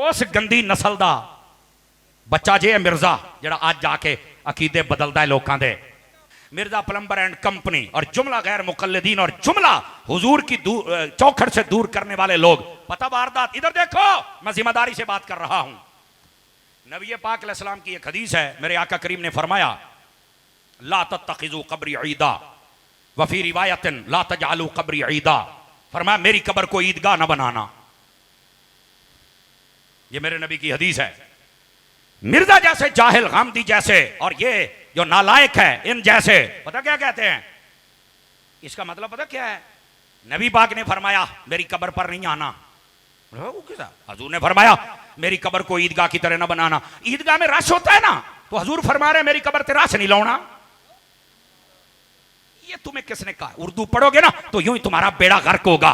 उस गंदी नस्ल का बच्चा जे है मिर्जा जरा अज जाके अकीदे बदलता है लोगों के। मिर्जा प्लम्बर एंड कंपनी और जुमला गैर मुकल्लिदीन और जुमला हुजूर की चौखट से दूर करने वाले लोग। पता वारदात, इधर देखो, मैं जिम्मेदारी से बात कर रहा हूं। नबी पाक अलैहिस्सलाम की एक हदीस है, मेरे आका करीम ने फरमाया ला तत्तखिजू कब्री ईदा वफी रिवायतिन ला तजअलू कब्री ईदा। फरमाया मेरी कब्र को ईदगाह न बनाना। ये मेरे नबी की हदीस है। मिर्जा जैसे, जाहिल गामदी जैसे और ये जो नालायक है इन जैसे, पता क्या कहते हैं? इसका मतलब पता क्या है? नबी पाक ने फरमाया मेरी कब्र पर नहीं आना। हजूर ने फरमाया मेरी कब्र को ईदगाह की तरह ना बनाना। ईदगाह में रश होता है ना, तो हजूर फरमा रहे मेरी कब्र ते रश नहीं लाना। ये तुम्हें किसने कहा? उर्दू पढ़ोगे ना तो यूं ही तुम्हारा बेड़ा गर्क होगा।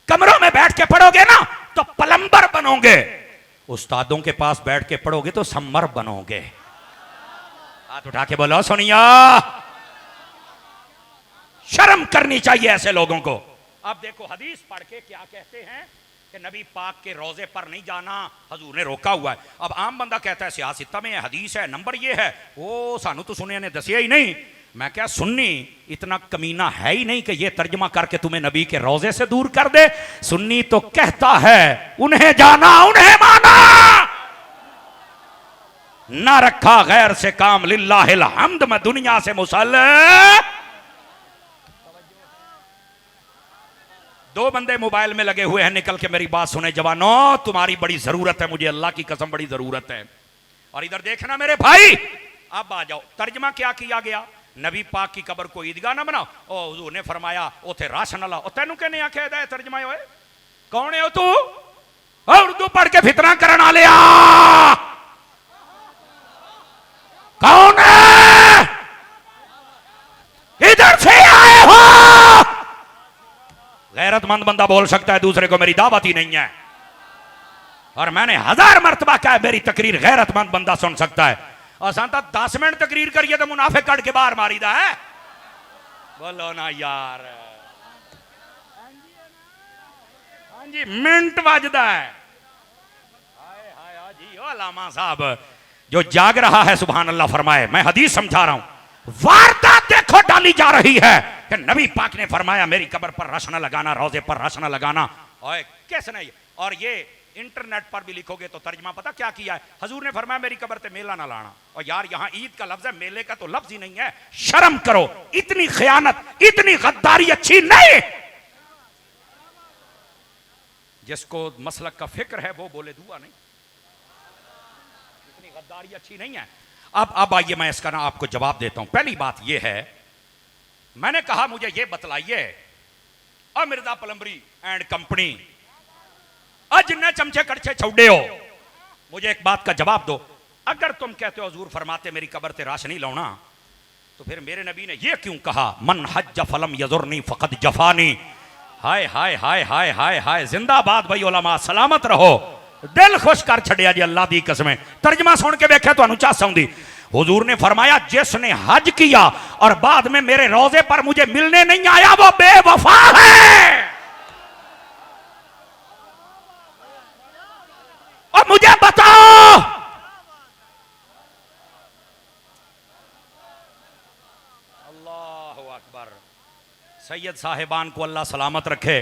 कमरों में बैठ के पढ़ोगे ना तो प्लम्बर बनोगे, उस्तादों के पास बैठ के पढ़ोगे तो सम्मर बनोगे। हाथ उठा के बोलो सुनिया, शर्म करनी चाहिए ऐसे लोगों को। अब देखो हदीस पढ़ के क्या कहते हैं कि नबी पाक के रोजे पर नहीं जाना, हजूर ने रोका हुआ है। अब आम बंदा कहता है सियासत में हदीस है, नंबर ये है, ओ सानू तो सुनिया ने दसिया ही नहीं। मैं क्या सुन्नी इतना कमीना है ही नहीं कि ये तर्जमा करके तुम्हें नबी के रोजे से दूर कर दे। सुन्नी तो कहता है उन्हें जाना उन्हें माना, ना रखा गैर से काम लिल्लाहिल हम्द, मैं दुनिया से मुसल। दो बंदे मोबाइल में लगे हुए हैं, निकल के मेरी बात सुने जवानों, तुम्हारी बड़ी जरूरत है, मुझे अल्लाह की कसम बड़ी जरूरत है। और इधर देखना मेरे भाई, अब आ जाओ। तर्जमा क्या किया गया? नबी पाक की कब्र को ईदगाह ना बनाओ। ओ हुजूर ने फरमाया उथे राशन ना लाओ। तेनू कहने आख्या है तर्जमा होए? कौन है हो तू? उर्दू पढ़ के फितना करना लिया कौन है? इधर से आए हो? गैरतमंद बंदा बोल सकता है, दूसरे को मेरी दावत ही नहीं है। और मैंने 1000 मर्तबा कहा मेरी तकरीर गैरतमंद बंदा सुन सकता है। और सांता 10 मिनट तकरीर करिए तो मुनाफिक कट के बाहर मारीदा है। बोलो ना यार, हाँ जी मिनट बजदा है। हाय हाय जी ओ लामा साहब जो जाग रहा है सुभान अल्लाह फरमाए। मैं हदीस समझा रहा हूं, वारदात देखो डाली जा रही है कि नबी पाक ने फरमाया मेरी कब्र पर रश न लगाना, रोजे पर रश न लगाना। और कैसे नहीं? और ये इंटरनेट पर भी लिखोगे तो तर्जमा पता क्या किया है? हजूर ने फरमाया मेरी कब्र पे मेला ना लाना। और यार यहां ईद का लफ्ज है, मेले का तो लफ्ज ही नहीं है। शर्म करो, इतनी खयानत, इतनी गद्दारी अच्छी नहीं। जिसको मसलक का फिक्र है वो बोले दुआ नहीं, इतनी गद्दारी अच्छी नहीं है। अब आइए मैं इसका ना आपको जवाब देता हूं। पहली बात यह है, मैंने कहा मुझे यह बतलाइए और मिर्जा प्लम्बरी एंड कंपनी जिन्ने चमचे कड़छे छौड़े हो, मुझे एक बात का जवाब दो। अगर तुम कहते हो हुजूर फरमाते मेरी कब्र ते राश नहीं लाना, तो फिर मेरे नबी ने यह क्यों कहा मन हज फलम यजुरनी फकत जफानी। हाय हाय हाय हाय हाय हाय, जिंदाबाद भाई उलमा, सलामत रहो, दिल खुश कर छड़िया जी अल्लाह दी कसम। तर्जमा सुन के वेख्या तुहानू चास आउंदी। हुजूर ने फरमाया जिसने हज किया और बाद में मेरे रोजे पर मुझे मिलने नहीं आया वो बेवफा है। और मुझे बताओ अल्लाहु अकबर। सैयद साहिबान को अल्लाह सलामत रखे।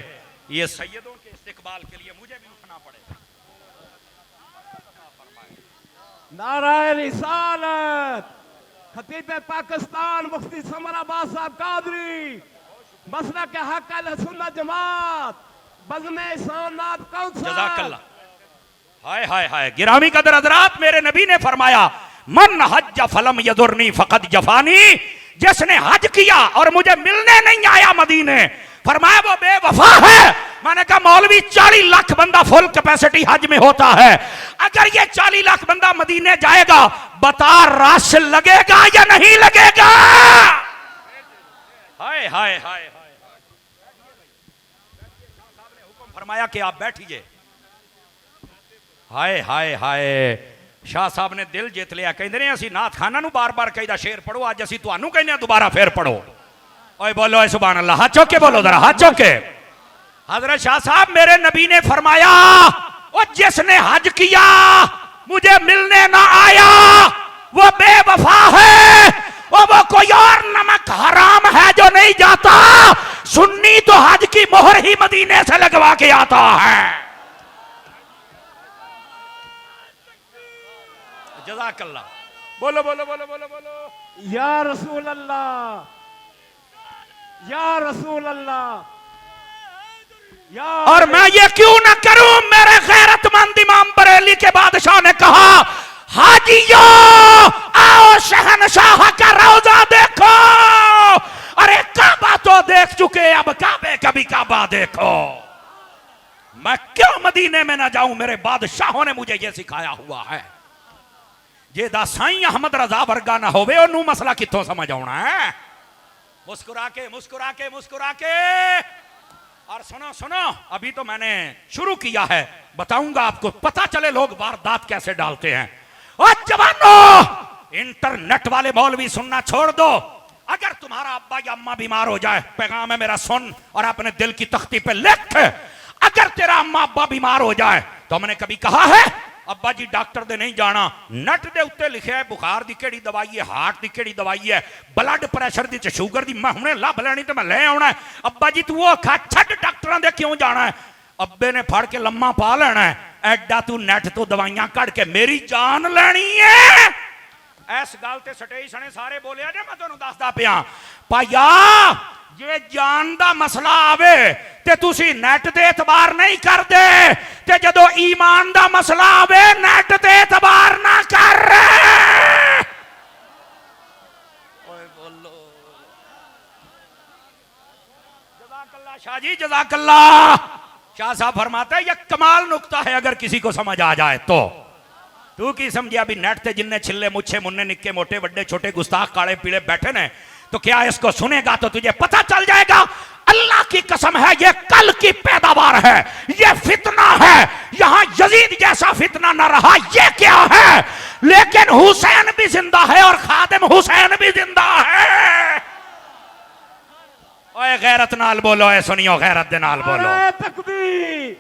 ये सैयदों के इस्तिकबाल के लिए मुझे भी उठना पड़ेगा। नाराए रिसालत, खतीब पाकिस्तान मुफ्ती समर अब्बास साहब कादरी, मसलक हक अहले सुन्नत जमात, बज़्म सानात कौसर। जज़ाकल्लाह। हाय हाय हाय, गिरामी कदर हज़रात, मेरे नबी ने फरमाया मन हज फलम यदुरनी फकत जफानी, जिसने हज किया और मुझे मिलने नहीं आया मदीने, फरमाया वो बेवफा है। मैंने कहा मौलवी 40 लाख बंदा फुल कैपेसिटी हज में होता है, अगर ये 40 लाख बंदा मदीने जाएगा बता रश लगेगा या नहीं लगेगा? हाय हाय हाय हाय, साहब ने हुक्म फरमाया कि आप बैठिए। हाय हाय हाय, शाह साहब ने दिल जित लिया। कहते ने असी नाथ खाना नू बार बार कहीदा शेर पढ़ो, अज असी तुहानू कहने दोबारा फिर पढ़ो। ओए बोलो सुभान अल्लाह, हाथ चौके बोलो जरा, हाथ चौके। हजरत शाह साहब मेरे नबी ने फरमाया ओ और जिसने हज किया मुझे मिलने ना आया वो बेवफा है, और वो कोई और नमक हराम है जो नहीं जाता। सुन्नी तो हज की मोहर ही मदीने से लगवा के आता है। जज़ाकल्लाह। बोलो बोलो बोलो बोलो बोलो। या रसूल अल्लाह, या रसूल अल्लाह, या। और मैं ये क्यों ना करूं? मेरे गैरतमंद इमाम बरेली के बादशाह ने कहा, हाजियो आओ शहनशाह का रोजा देखो। अरे काबा तो देख चुके, अब काबे का भी काबा देखो। मैं क्यों मदीने में ना जाऊं? मेरे बादशाहों ने मुझे ये सिखाया हुआ है। जे दा साईं अहमद रजा वर्गा ना होवे ओनू मसला कित्थों समझ आना है। मुस्कुरा के मुस्कुरा के मुस्कुरा के। और सुनो सुनो, अभी तो मैंने शुरू किया है, बताऊंगा आपको, पता चले लोग वारदात कैसे डालते हैं। और जवानों, इंटरनेट वाले मौलवी सुनना छोड़ दो। अगर तुम्हारा अब्बा या अम्मा बीमार हो जाए, पैगाम है मेरा सुन और अपने दिल की तख्ती पे लिख। अगर तेरा अम्मा अब्बा बीमार हो जाए तो हमने कभी कहा है अब्बा जी डॉक्टर दे नहीं जाना, नट दे उत्ते लिखा है बुखार दी केड़ी दवाई है, हार्ट दी केड़ी दवाई है, ब्लड प्रेशर दी, शुगर दी, मैं हुणे लभ लैनी ते मैं ले आना है। अब्बा जी तू वो खा छड्ड, डॉक्टरां दे क्यों जाना है? अब्बे ने फड़ के लम्मा पा लेना है। एडा तू नेट तो दवाइयां कढ़ के मेरी जान लेनी है। इस गल ते सटेई सने सारे बोलिया जे मैं तुहानू दसदा पिया। भाईया जे जान दा मसला आवे ते तुसी नेट ते एतबार नहीं करदे, ते जदों ईमान दा मसला आवे नेट ते एतबार ना कर। ओए बोलो जज़ाकल्लाह शाह जी, जज़ाकल्लाह। शाह साहब फरमाते हैं यह कमाल नुक्ता है, अगर किसी को समझ आ जाए तो। तू की समझिया भी नेट ते जिन्ने छिल्ले मुच्छे मुन्ने निक्के मोटे बड़े छोटे गुस्ताख काले पीले बैठे ने, तो क्या इसको सुनेगा तो तुझे पता चल जाएगा। अल्लाह की कसम है ये कल की पैदावार है, ये फितना है। यहां यजीद जैसा फितना ना रहा, ये क्या है? लेकिन हुसैन भी जिंदा है और खादिम हुसैन भी जिंदा है। ओए गैरत नाल बोलो, ए सुनियो गैरत दे नाल बोलो। नारे तकबीर,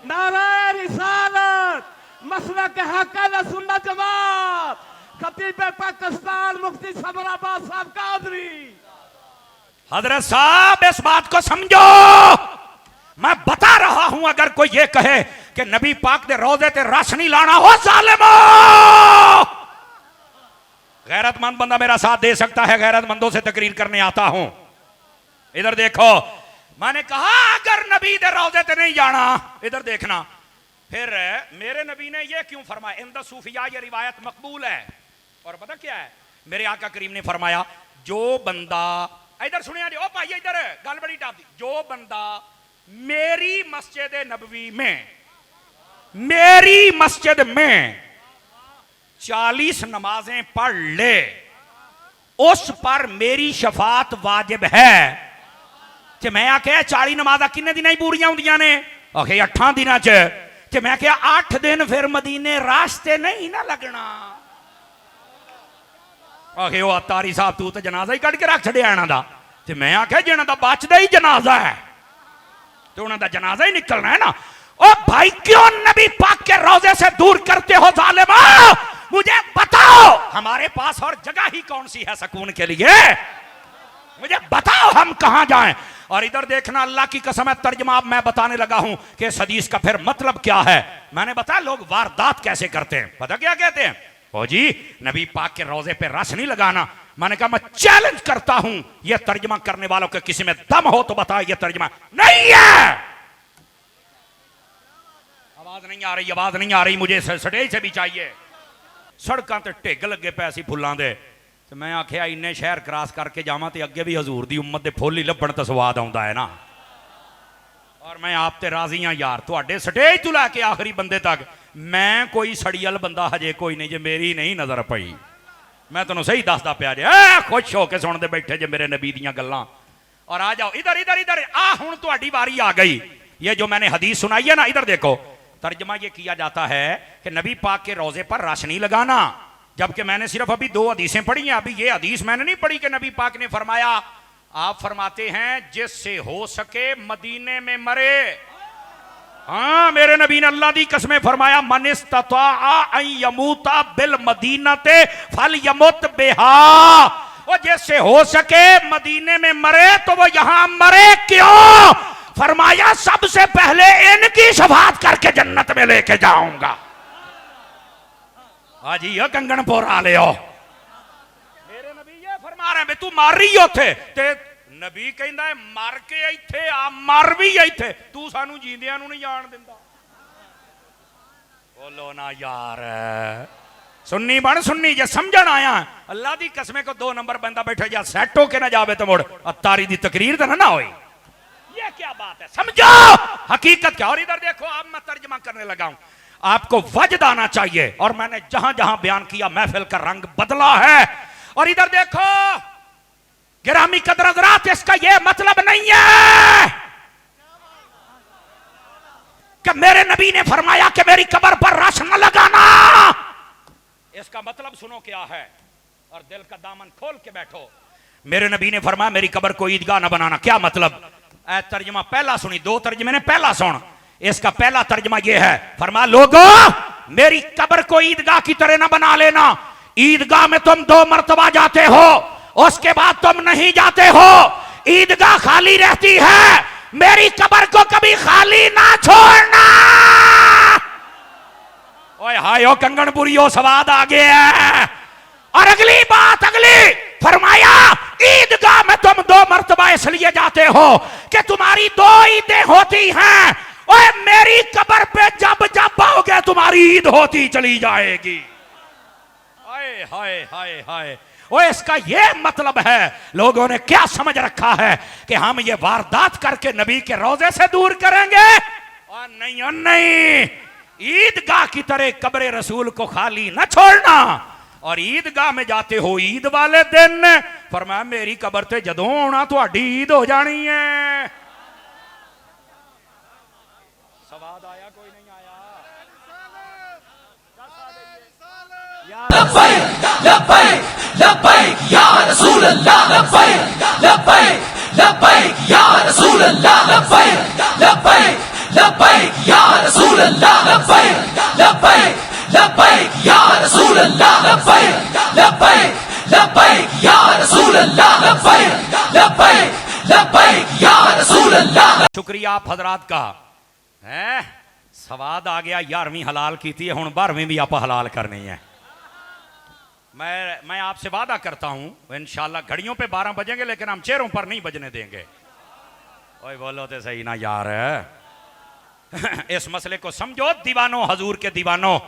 नारे रिसालत, मसलक हक अहले सुन्नत जमात, खतीब पाकिस्तान मुफ्ती समर अब्बास साहब कादरी। हजरत साहब इस बात को समझो, मैं बता रहा हूं। अगर कोई ये कहे कि नबी पाक दे रोजे ते रस नहीं लाना, हो जालिमो। गैरतमंद बंदा मेरा साथ दे सकता है, गैरतमंदों से तकरीर करने आता हूं। इधर देखो, मैंने कहा अगर नबी दे रोजे ते नहीं जाना, इधर देखना। फिर मेरे नबी ने ये क्यों फरमाया? इंदा सूफिया ये रिवायत मकबूल है। और पता क्या है, मेरे आका करीम ने फरमाया जो बंदा, इधर सुनिया जी, ओ भाई इधर गल बड़ी टाप दी, जो बंदा मेरी मस्जिद नबवी में, मेरी मस्जिद में 40 नमाजें पढ़ ले, उस पर मेरी शफात वाजिब है। ते मैं आख्या 40 नमाजा किन्ने दिन ही पूरियां होंदियां ने? आखे 8 दिनां च। ते मैं क्या 8 दिन फिर मदीने रास्ते नहीं ना लगना? आखे वो तारी साहब तू तो जनाजा ही कट के रख छड़िया इन्हां दा। ते मैं आख्या जिन्हां दा बचदा ही जनाजा है तो उन्हां दा जनाजा ही निकलना है ना। ओ भाई क्यों नबी पाक के रोजे से दूर करते हो जालिमा? मुझे बताओ हमारे पास और जगह ही कौन सी है सुकून के लिए? मुझे बताओ हम कहां जाएं? और इधर देखना, अल्लाह की कसम है, तर्जमा मैं बताने लगा हूं कि इस हदीस का फिर मतलब क्या है। मैंने बताया लोग वारदात कैसे करते हैं, पता क्या कहते हैं? ओ जी नबी पाक के रोजे पे रस नहीं लगाना। मैंने कहा मैं चैलेंज करता हूं, यह तर्जमा करने वालों के किसी में दम हो तो बताओ यह तर्जमा नहीं है। आवाज नहीं आ रही, आवाज नहीं आ रही, मुझे स्टेज से भी चाहिए। सड़कों ते ढिग लगे पैसी फुल्लां दे, ते मैं आख्या इन्ने शहर क्रॉस करके जावां ते अगे भी हजूर दी उम्मत दे फुल ही लभण तो स्वाद आउंदा है ना। और मैं आप ते राजी हां यार, तुहाडे स्टेज तो लैके आखिरी बंदे तक मैं कोई सड़ियल बंदा हजे कोई नहीं जे मेरी नहीं नजर पई। मैं तुहानू सही दसदा पिया जे, खुश होके सुणदे बैठे जे मेरे नबी दीयां गल्लां। और आ जाओ इधर इधर इधर, आ हुण तुहाडी बारी आ गई। ये जो मैंने हदीस सुनाई है ना, इधर देखो, तर्जमा ये किया जाता है कि नबी पाक के रोजे पर रश नहीं लगाना, जबकि मैंने सिर्फ अभी 2 हदीसें पढ़ी हैं। अभी ये हदीस मैंने नहीं पढ़ी कि नबी पाक ने फरमाया, आप फरमाते हैं जिससे हो सके मदीने में मरे। हाँ, मेरे नबी ने अल्लाह दी कसमें फरमाया, मन इस्तताअ अन यमूता बिल मदीनते फल यमुत बिहा। वो जैसे हो सके मदीने में मरे तो वो यहां मरे क्यों? फरमाया सबसे पहले इनकी शफाअत करके जन्नत में लेके जाऊंगा। आज ये कंगनपुर आ ले आओ। मेरे नबी ये फरमा रहे हैं, तू मार रही हो थे ते नबी कहंदा है मर के इत्थे आ, मर भी इत्थे, तू सानू जींदियां नू नहीं जान दिंदा। बोलो ना यार, सुन्नी बन सुन्नी जे समझण आया। अल्लाह दी कसमें को 2 नंबर बंदा बैठे जा सेट होके ना जावे तो मुड़ अतारी दी तकरीर तो ना होई। ये क्या बात है, समझो हकीकत क्या। और इधर देखो, अब मैं तर्जमा करने लगा हूं, आपको वजद आना चाहिए। और मैंने जहां जहां बयान किया महफिल का रंग बदला है। और इधर देखो गिरामी कदर हज़रात, इसका यह मतलब नहीं है कि मेरे नबी ने फरमाया कि मेरी कब्र पर रश न लगाना। इसका मतलब सुनो क्या है, और दिल का दामन खोल के बैठो। मेरे नबी ने फरमाया मेरी कब्र को ईदगाह न बनाना। क्या मतलब? तर्जमा पहला सुनी, 2 तर्जमे ने, पहला सुन। इसका पहला तर्जमा यह है, फरमा लोगों मेरी कब्र को ईदगाह की तरह न बना लेना। ईदगाह में तुम 2 मर्तबा जाते हो, उसके बाद तुम नहीं जाते हो, ईदगाह खाली रहती है। मेरी कब्र को कभी खाली ना छोड़ना। ओए हाय ओ कंगनपुरियो, सवाद आ गया है। और अगली बात, अगली फरमाया ईदगाह में तुम 2 मर्तबा इसलिए जाते हो कि तुम्हारी 2 ईदें होती हैं। ओए मेरी कब्र पे जब जब आओगे तुम्हारी ईद होती चली जाएगी। हाय हाय हाय हाय। वो इसका यह मतलब है, लोगों ने क्या समझ रखा है कि हम ये वारदात करके नबी के रोजे से दूर करेंगे। और नहीं और नहीं, ईदगाह की तरह कब्र रसूल को खाली न छोड़ना। और ईदगाह में जाते हो ईद वाले दिन, फरमाया मेरी कब्र ते जदों आना तुहाडी ईद हो जानी है। सवाद आया कोई नहीं आया? लब्बैक लब्बैक लब्बैक या रसूल अल्लाह, लब्बैक लब्बैक लब्बैक या रसूल अल्लाह, लब्बैक लब्बैक लब्बैक या रसूल अल्लाह, लब्बैक लब्बैक लब्बैक या रसूल अल्लाह, लब्बैक लब्बैक लब्बैक या रसूल अल्लाह, लब्बैक लब्बैक लब्बैक या रसूल अल्लाह। शुक्रिया आप हजरात का है। सवाद आ गया। 11वीं हलाल की थी, हुण 12वीं भी आप हलाल करनी है। मैं आपसे वादा करता हूं इंशाल्लाह घड़ियों पे 12 बजेंगे, लेकिन हम चेहरों पर नहीं बजने देंगे। ओए बोलो तो सही ना यार। इस मसले को समझो दीवानों, हजूर के दीवानों।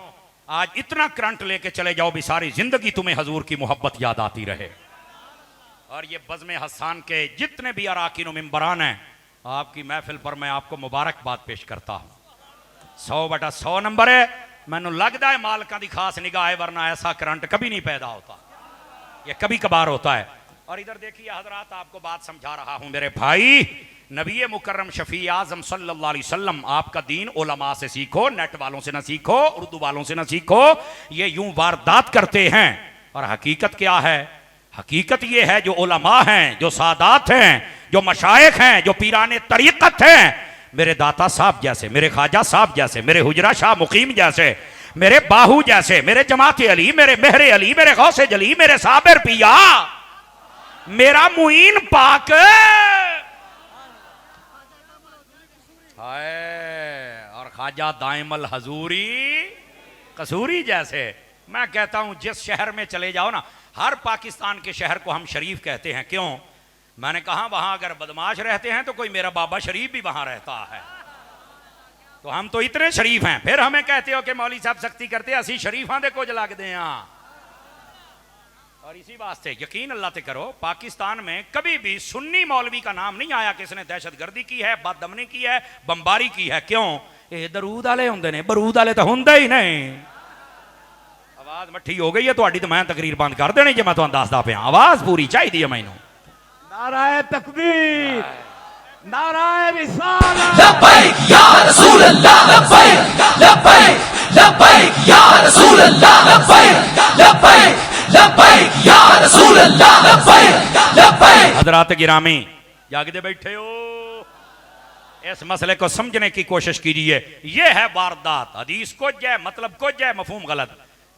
आज इतना करंट लेके चले जाओ भी सारी जिंदगी तुम्हें हजूर की मोहब्बत याद आती रहे। और ये बज़्म हसन के जितने भी अराकीन मिंबरान हैं, आपकी महफिल पर मैं आपको मुबारकबाद पेश करता हूं। 100/100 नंबर है। मैनू लगता है मालका दी खास निगाह है, वरना ऐसा करंट कभी नहीं पैदा होता, ये कभी कभार होता है। और इधर देखिए हजरात, आपको बात समझा रहा हूं मेरे भाई। नबी मुकर्रम शफी आजम सल्लल्लाहु अलैहि वसल्लम, आपका दीन उलमा से सीखो, नेट वालों से ना सीखो, उर्दू वालों से ना सीखो। ये यूं वारदात करते हैं। और हकीकत क्या है? हकीकत ये है, जो उलमा हैं, जो सादात हैं, जो मशाइख हैं, जो पीराने तरीकत हैं, मेरे दाता साहब जैसे, मेरे ख्वाजा साहब जैसे, मेरे हुजरा शाह मुकीम जैसे, मेरे बाहू जैसे, मेरे जमात अली, मेरे मेहरे अली, मेरे गौसे जली, मेरे साबिर पिया, मेरा मुईन पाक, हाय, और ख्वाजा दाइमल हजूरी कसूरी जैसे। मैं कहता हूं जिस शहर में चले जाओ ना, हर पाकिस्तान के शहर को हम शरीफ कहते हैं। क्यों? मैंने कहा वहां अगर बदमाश रहते हैं तो कोई मेरा बाबा शरीफ भी वहां रहता है। तो हम तो इतने शरीफ हैं, फिर हमें कहते हो कि मौली साहब सख्ती करते, असी शरीफां दे कुछ लगते हैं। और इसी वास्ते यकीन अल्लाह ते करो, पाकिस्तान में कभी भी सुन्नी मौलवी का नाम नहीं आया कि इसने दहशतगर्दी की है, बददमनी की है, बमबारी की है। क्यों? ये दरूद वाले होंगे ने, बरूद वाले तो होंगे ही नहीं। आवाज मट्ठी हो गई है तुहाडी, तो मैं तकरीर बंद कर देनी जे मैं तुहानू दसदा पिया। आवाज पूरी चाहिए मैनू। नाराए तकबीर, नाराए रिसालत। लब्बैक या रसूल अल्लाह, लब्बैक लब्बैक लब्बैक या रसूल अल्लाह, लब्बैक लब्बैक लब्बैक या रसूल अल्लाह, लब्बैक लब्बैक। हजरात गिरामी जागदे बैठे हो, इस मसले को समझने की कोशिश कीजिए। यह है वारदात। हदीस को जय, मतलब को जय, मफहूम गलत।